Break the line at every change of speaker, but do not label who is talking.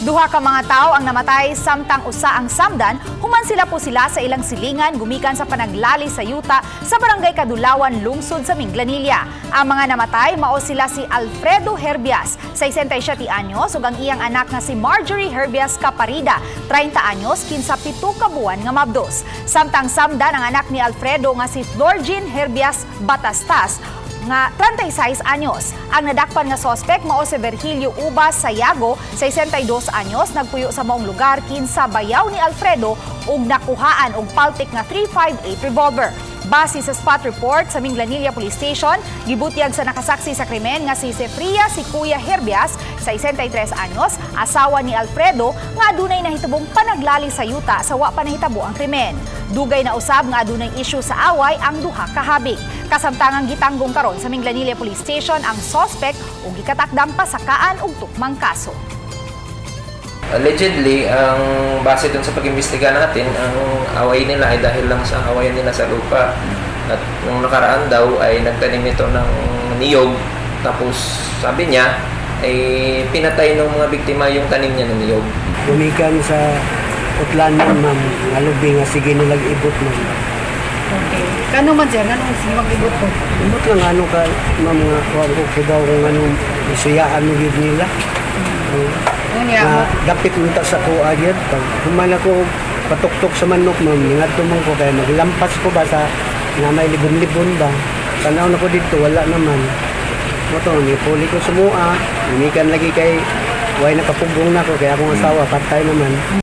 Duha ka mga tao ang namatay samtang usa ang samdan, human sila sa ilang silingan gumikan sa panaglali sa yuta sa Barangay Kadulawan, lungsod sa Minglanilla. Ang mga namatay mao sila si Alfredo Herbias, 67 anyos, ug ang iyang anak nga si Marjorie Herbias Caparida, 30 anyos, 17 ka buwan nga mabdos. Samtang samdan ang anak ni Alfredo nga si Florgin Herbias Batastas, nga 36 anyos. Ang nadakpan nga sospek mao si Virgilio Ubas Sayago, 62 anyos, nagpuyo sa maong lugar kinsa bayaw ni Alfredo ug nakuhaan og paltik nga .358 revolver. Base sa spot report sa Minglanilla Police Station, gibutyag sa nakasaksi sa krimen nga si Sefria si Kuya Herbias, 63 anyos, asawa ni Alfredo, nga adunay nahitubong panaglali sa yuta sa wa pa nahitabo ang krimen. Dugay na usab nga adunay issue sa away ang duha ka habig. Kasamtangang gitanggong karon sa Minglanilla Police Station ang sospek ug gikatakdang pasakaan og tukmang kaso.
Allegedly, ang base dun sa pag-imbestiga natin, ang away nila ay dahil lang sa awayan nila sa lupa. At nung nakaraan daw ay nagtanim ito ng niyog. Tapos sabi niya ay pinatay ng mga biktima yung tanim niya ng niyog.
Gumikan sa utlanan, ma'am. Alubi nga sige nilag ibot, ma'am.
Okay. Kano man sir? Anong sige mag-ibot ko?
Ibot lang ano ka, ma'am, nga wag ko daw kung anong isuyaan mo yun nila. Dapit unta sa kuha yun. Pag human ako patuktok sa manok, ma'am, ningadto mo ko kaya maglampas ko ba sa na may libon-libon ba. Tanaw na ko dito, wala naman. Moto, nipuli ko sumua. Umikan lagi kay way nakapugong na ko kaya akong asawa, patay naman.